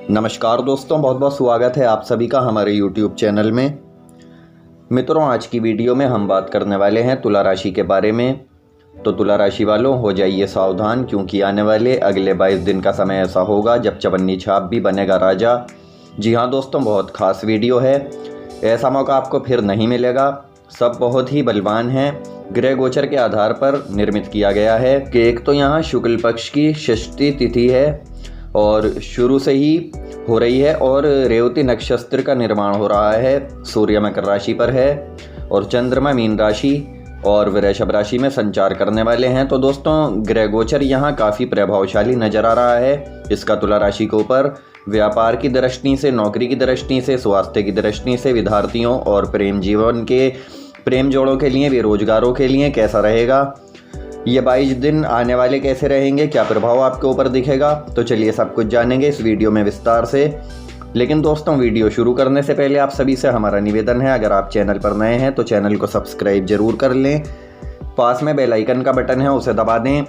नमस्कार दोस्तों, बहुत बहुत स्वागत है आप सभी का हमारे YouTube चैनल में। मित्रों, आज की वीडियो में हम बात करने वाले हैं तुला राशि के बारे में। तो तुला राशि वालों, हो जाइए सावधान, क्योंकि आने वाले अगले 22 दिन का समय ऐसा होगा जब चवन्नी छाप भी बनेगा राजा। जी हाँ दोस्तों, बहुत खास वीडियो है। ऐसा मौका आपको फिर नहीं मिलेगा। सब बहुत ही बलवान हैं। ग्रह गोचर के आधार पर निर्मित किया गया है कि एक तो यहाँ शुक्ल पक्ष की षष्ठी तिथि है और शुरू से ही हो रही है, और रेवती नक्षत्र का निर्माण हो रहा है। सूर्य मकर राशि पर है और चंद्रमा मीन राशि और वृषभ राशि में संचार करने वाले हैं। तो दोस्तों, ग्रह गोचर यहाँ काफ़ी प्रभावशाली नजर आ रहा है। इसका तुला राशि के ऊपर व्यापार की दृष्टि से, नौकरी की दृष्टि से, स्वास्थ्य की दृष्टि से, विद्यार्थियों और प्रेम जीवन के प्रेम जोड़ों के लिए, बेरोजगारों के लिए कैसा रहेगा, ये 22 दिन आने वाले कैसे रहेंगे, क्या प्रभाव आपके ऊपर दिखेगा, तो चलिए सब कुछ जानेंगे इस वीडियो में विस्तार से। लेकिन दोस्तों, वीडियो शुरू करने से पहले आप सभी से हमारा निवेदन है, अगर आप चैनल पर नए हैं तो चैनल को सब्सक्राइब जरूर कर लें। पास में बेल आइकन का बटन है, उसे दबा दें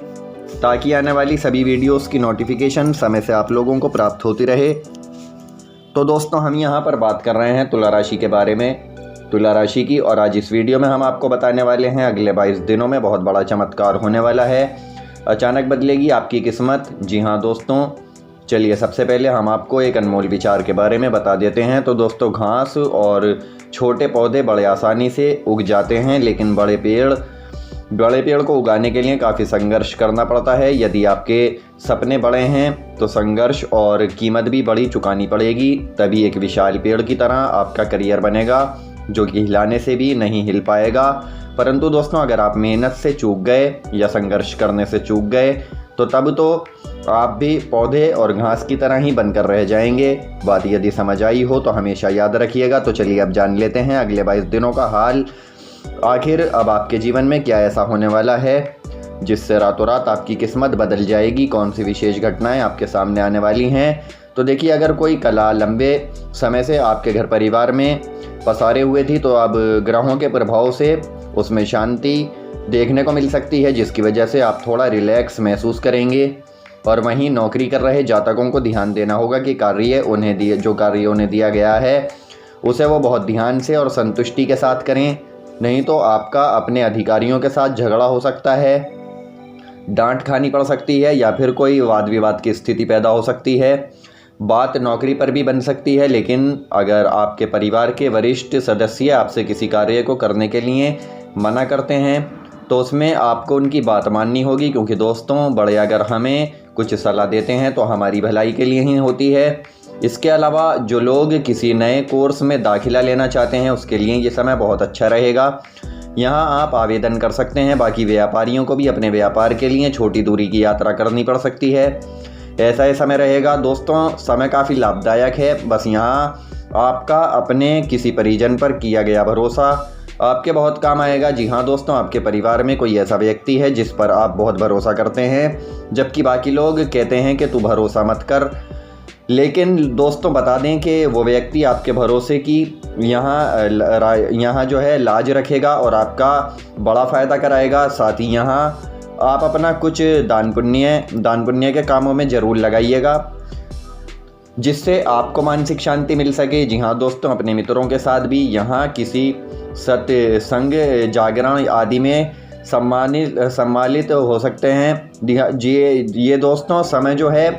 ताकि आने वाली सभी वीडियोस की नोटिफिकेशन समय से आप लोगों को प्राप्त होती रहे। तो दोस्तों, हम यहाँ पर बात कर रहे हैं तुला राशि के बारे में, तुला राशि की। और आज इस वीडियो में हम आपको बताने वाले हैं अगले 22 दिनों में बहुत बड़ा चमत्कार होने वाला है। अचानक बदलेगी आपकी किस्मत। जी हाँ दोस्तों, चलिए सबसे पहले हम आपको एक अनमोल विचार के बारे में बता देते हैं। तो दोस्तों, घास और छोटे पौधे बड़े आसानी से उग जाते हैं, लेकिन बड़े पेड़ को उगाने के लिए काफ़ी संघर्ष करना पड़ता है। यदि आपके सपने बड़े हैं तो संघर्ष और कीमत भी बड़ी चुकानी पड़ेगी, तभी एक विशाल पेड़ की तरह आपका करियर बनेगा, जो कि हिलाने से भी नहीं हिल पाएगा। परंतु दोस्तों, अगर आप मेहनत से चूक गए या संघर्ष करने से चूक गए तो तब तो आप भी पौधे और घास की तरह ही बनकर रह जाएंगे। बात यदि समझ आई हो तो हमेशा याद रखिएगा। तो चलिए अब जान लेते हैं अगले 22 दिनों का हाल। आखिर अब आपके जीवन में क्या ऐसा होने वाला है जिससे रातों रात आपकी किस्मत बदल जाएगी, कौन सी विशेष घटनाएं आपके सामने आने वाली हैं। तो देखिए, अगर कोई कला लंबे समय से आपके घर परिवार में पसारे हुए थी तो अब ग्रहों के प्रभाव से उसमें शांति देखने को मिल सकती है, जिसकी वजह से आप थोड़ा रिलैक्स महसूस करेंगे। और वहीं नौकरी कर रहे जातकों को ध्यान देना होगा कि जो कार्य उन्हें दिया गया है उसे वो बहुत ध्यान से और संतुष्टि के साथ करें, नहीं तो आपका अपने अधिकारियों के साथ झगड़ा हो सकता है, डांट खानी पड़ सकती है, या फिर कोई वाद विवाद की स्थिति पैदा हो सकती है। बात नौकरी पर भी बन सकती है, लेकिन अगर आपके परिवार के वरिष्ठ सदस्य आपसे किसी कार्य को करने के लिए मना करते हैं तो उसमें आपको उनकी बात माननी होगी, क्योंकि दोस्तों, बड़े अगर हमें कुछ सलाह देते हैं तो हमारी भलाई के लिए ही होती है। इसके अलावा जो लोग किसी नए कोर्स में दाखिला लेना चाहते हैं उसके लिए ये समय बहुत अच्छा रहेगा। यहाँ आप आवेदन कर सकते हैं। बाकी व्यापारियों को भी अपने व्यापार के लिए छोटी दूरी की यात्रा करनी पड़ सकती है। ऐसा ही समय रहेगा दोस्तों, समय काफ़ी लाभदायक है। बस यहाँ आपका अपने किसी परिजन पर किया गया भरोसा आपके बहुत काम आएगा। जी हाँ दोस्तों, आपके परिवार में कोई ऐसा व्यक्ति है जिस पर आप बहुत भरोसा करते हैं, जबकि बाकी लोग कहते हैं कि तू भरोसा मत कर। लेकिन दोस्तों, बता दें कि वो व्यक्ति आपके भरोसे की यहाँ जो है लाज रखेगा और आपका बड़ा फ़ायदा कराएगा। साथ ही यहाँ आप अपना कुछ दान पुण्य के कामों में ज़रूर लगाइएगा, जिससे आपको मानसिक शांति मिल सके। जी हाँ दोस्तों, अपने मित्रों के साथ भी यहाँ किसी सत्संग, जागरण आदि में सम्मानित हो सकते हैं। जी ये दोस्तों, समय जो है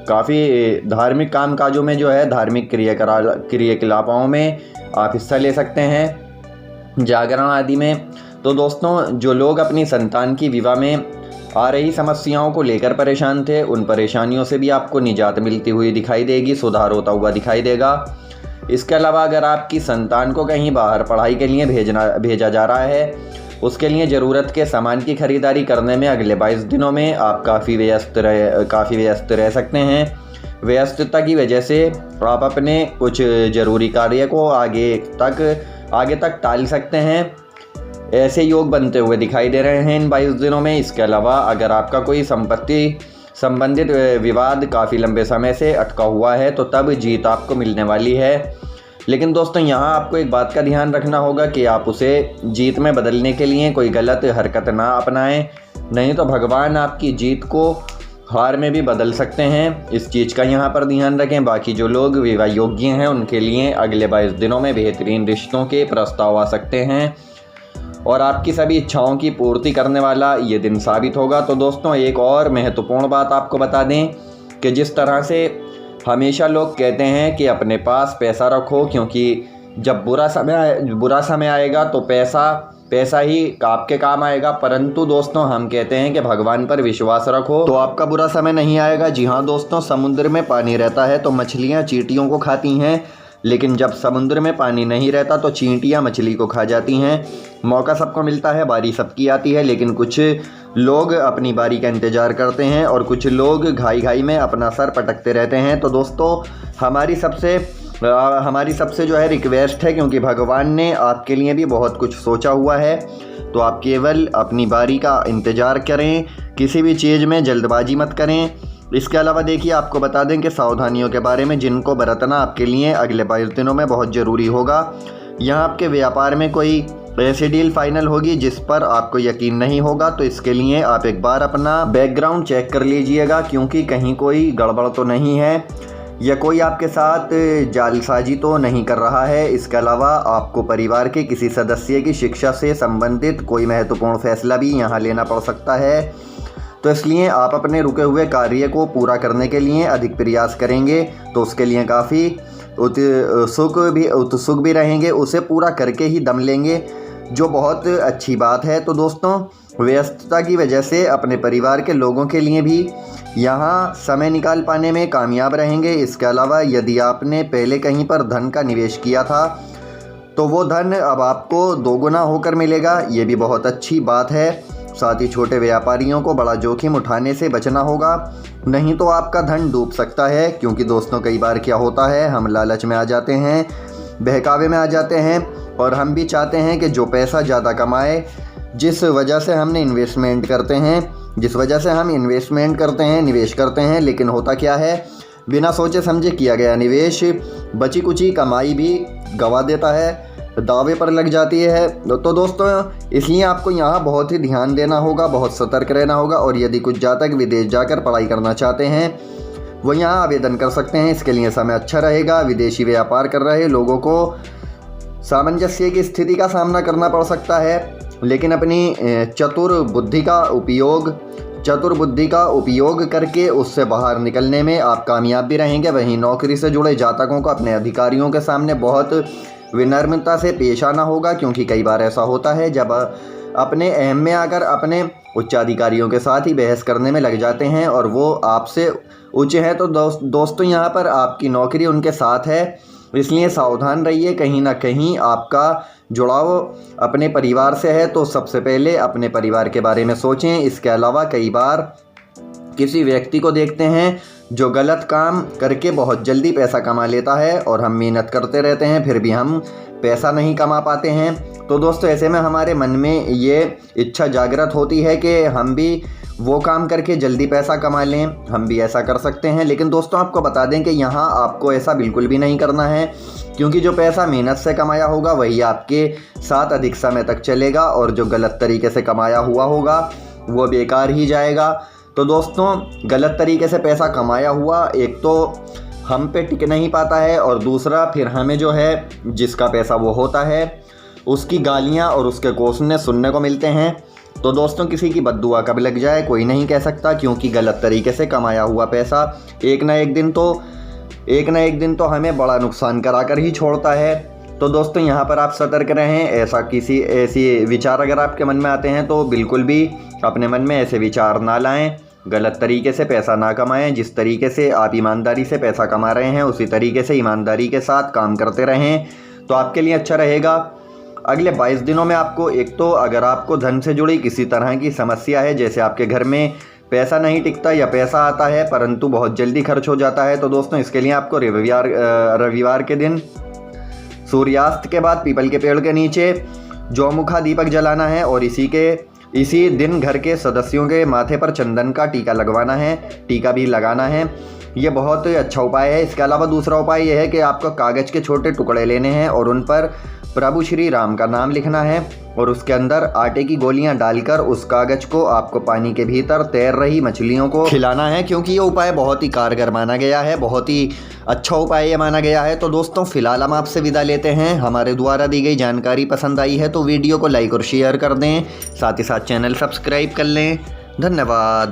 काफ़ी धार्मिक कामकाजों में जो है, धार्मिक क्रियाकलापों में आप हिस्सा ले सकते हैं, जागरण आदि में। तो दोस्तों, जो लोग अपनी संतान की विवाह में आ रही समस्याओं को लेकर परेशान थे, उन परेशानियों से भी आपको निजात मिलती हुई दिखाई देगी, सुधार होता हुआ दिखाई देगा। इसके अलावा अगर आपकी संतान को कहीं बाहर पढ़ाई के लिए भेजा जा रहा है, उसके लिए ज़रूरत के सामान की खरीदारी करने में अगले 22 दिनों में आप काफ़ी व्यस्त रह सकते हैं। व्यस्तता की वजह से आप अपने कुछ ज़रूरी कार्य को आगे तक टाल सकते हैं। ऐसे योग बनते हुए दिखाई दे रहे हैं इन 22 दिनों में। इसके अलावा अगर आपका कोई संपत्ति संबंधित विवाद काफ़ी लंबे समय से अटका हुआ है तो तब जीत आपको मिलने वाली है। लेकिन दोस्तों, यहाँ आपको एक बात का ध्यान रखना होगा कि आप उसे जीत में बदलने के लिए कोई गलत हरकत ना अपनाएं, नहीं तो भगवान आपकी जीत को हार में भी बदल सकते हैं। इस चीज़ का यहाँ पर ध्यान रखें। बाकी जो लोग विवाह योग्य हैं उनके लिए अगले 22 दिनों में बेहतरीन रिश्तों के प्रस्ताव आ सकते हैं और आपकी सभी इच्छाओं की पूर्ति करने वाला ये दिन साबित होगा। तो दोस्तों, एक और महत्वपूर्ण बात आपको बता दें कि जिस तरह से हमेशा लोग कहते हैं कि अपने पास पैसा रखो, क्योंकि जब बुरा समय आएगा तो पैसा ही आपके काम आएगा, परंतु दोस्तों हम कहते हैं कि भगवान पर विश्वास रखो तो आपका बुरा समय नहीं आएगा। जी हाँ दोस्तों, समुद्र में पानी रहता है तो मछलियाँ चींटियों को खाती हैं, लेकिन जब समुद्र में पानी नहीं रहता तो चींटियाँ मछली को खा जाती हैं। मौका सबको मिलता है, बारी सबकी आती है, लेकिन कुछ लोग अपनी बारी का इंतज़ार करते हैं और कुछ लोग घाई में अपना सर पटकते रहते हैं। तो दोस्तों, हमारी सबसे जो है रिक्वेस्ट है, क्योंकि भगवान ने आपके लिए भी बहुत कुछ सोचा हुआ है, तो आप केवल अपनी बारी का इंतज़ार करें, किसी भी चीज़ में जल्दबाजी मत करें। इसके अलावा देखिए, आपको बता दें कि सावधानियों के बारे में जिनको बरतना आपके लिए अगले 22 दिनों में बहुत ज़रूरी होगा। यहाँ आपके व्यापार में कोई ऐसी डील फाइनल होगी जिस पर आपको यकीन नहीं होगा, तो इसके लिए आप एक बार अपना बैकग्राउंड चेक कर लीजिएगा, क्योंकि कहीं कोई गड़बड़ तो नहीं है या कोई आपके साथ जालसाजी तो नहीं कर रहा है। इसके अलावा आपको परिवार के किसी सदस्य की शिक्षा से संबंधित कोई महत्वपूर्ण फैसला भी यहाँ लेना पड़ सकता है, तो इसलिए आप अपने रुके हुए कार्य को पूरा करने के लिए अधिक प्रयास करेंगे, तो उसके लिए काफ़ी उत्सुक भी रहेंगे, उसे पूरा करके ही दम लेंगे, जो बहुत अच्छी बात है। तो दोस्तों, व्यस्तता की वजह से अपने परिवार के लोगों के लिए भी यहाँ समय निकाल पाने में कामयाब रहेंगे। इसके अलावा यदि आपने पहले कहीं पर धन का निवेश किया था तो वो धन अब आपको दोगुना होकर मिलेगा, ये भी बहुत अच्छी बात है। साथ ही छोटे व्यापारियों को बड़ा जोखिम उठाने से बचना होगा, नहीं तो आपका धन डूब सकता है, क्योंकि दोस्तों कई बार क्या होता है, हम लालच में आ जाते हैं, बहकावे में आ जाते हैं और हम भी चाहते हैं कि जो पैसा ज़्यादा कमाए, जिस वजह से हम इन्वेस्टमेंट करते हैं, निवेश करते हैं, लेकिन होता क्या है, बिना सोचे समझे किया गया निवेश बची कुची कमाई भी गंवा देता है, दावे पर लग जाती है। तो दोस्तों, इसलिए आपको यहाँ बहुत ही ध्यान देना होगा, बहुत सतर्क रहना होगा, और यदि कुछ जातक विदेश जाकर पढ़ाई करना चाहते हैं वो यहाँ आवेदन कर सकते हैं। इसके लिए समय अच्छा रहेगा। विदेशी व्यापार कर रहे लोगों को सामंजस्य की स्थिति का सामना करना पड़ सकता है, लेकिन अपनी चतुर बुद्धि का उपयोग करके उससे बाहर निकलने में आप कामयाब भी रहेंगे। वहीं नौकरी से जुड़े जातकों को अपने अधिकारियों के सामने बहुत विनम्रता से पेश आना होगा, क्योंकि कई बार ऐसा होता है जब अपने अहम में आकर अपने उच्चाधिकारियों के साथ ही बहस करने में लग जाते हैं और वो आपसे उच्च हैं। तो दोस्तों, यहाँ पर आपकी नौकरी उनके साथ है, इसलिए सावधान रहिए। कहीं ना कहीं आपका जुड़ाव अपने परिवार से है, तो सबसे पहले अपने परिवार के बारे में सोचें। इसके अलावा कई बार किसी व्यक्ति को देखते हैं जो गलत काम करके बहुत जल्दी पैसा कमा लेता है और हम मेहनत करते रहते हैं फिर भी हम पैसा नहीं कमा पाते हैं। तो दोस्तों, ऐसे में हमारे मन में ये इच्छा जागृत होती है कि हम भी वो काम करके जल्दी पैसा कमा लें, हम भी ऐसा कर सकते हैं। लेकिन दोस्तों, आपको बता दें कि यहाँ आपको ऐसा बिल्कुल भी नहीं करना है, क्योंकि जो पैसा मेहनत से कमाया होगा वही आपके साथ अधिक समय तक चलेगा और जो गलत तरीके से कमाया हुआ होगा वो बेकार ही जाएगा। तो दोस्तों, गलत तरीके से पैसा कमाया हुआ एक तो हम पे टिक नहीं पाता है, और दूसरा फिर हमें जो है जिसका पैसा वो होता है उसकी गालियाँ और उसके कोसने सुनने को मिलते हैं। तो दोस्तों, किसी की बद्दुआ कब लग जाए कोई नहीं कह सकता, क्योंकि गलत तरीके से कमाया हुआ पैसा एक ना एक दिन तो हमें बड़ा नुकसान कराकर ही छोड़ता है। तो दोस्तों, यहाँ पर आप सतर्क रहें। ऐसी विचार अगर आपके मन में आते हैं तो बिल्कुल भी अपने मन में ऐसे विचार ना लाएं, गलत तरीके से पैसा ना कमाएं। जिस तरीके से आप ईमानदारी से पैसा कमा रहे हैं उसी तरीके से ईमानदारी के साथ काम करते रहें, तो आपके लिए अच्छा रहेगा। अगले 22 दिनों में आपको एक तो अगर आपको धन से जुड़ी किसी तरह की समस्या है, जैसे आपके घर में पैसा नहीं टिकता या पैसा आता है परंतु बहुत जल्दी खर्च हो जाता है, तो दोस्तों इसके लिए आपको रविवार के दिन सूर्यास्त के बाद पीपल के पेड़ के नीचे चौमुखा दीपक जलाना है और इसी दिन घर के सदस्यों के माथे पर चंदन का टीका भी लगाना है। ये बहुत अच्छा उपाय है। इसके अलावा दूसरा उपाय यह है कि आपको कागज़ के छोटे टुकड़े लेने हैं और उन पर प्रभु श्री राम का नाम लिखना है और उसके अंदर आटे की गोलियां डालकर उस कागज को आपको पानी के भीतर तैर रही मछलियों को खिलाना है, क्योंकि ये उपाय बहुत ही कारगर माना गया है, बहुत ही अच्छा उपाय ये माना गया है। तो दोस्तों फिलहाल हम आपसे विदा लेते हैं। हमारे द्वारा दी गई जानकारी पसंद आई है तो वीडियो को लाइक और शेयर कर दें, साथ ही साथ चैनल सब्सक्राइब कर लें। धन्यवाद।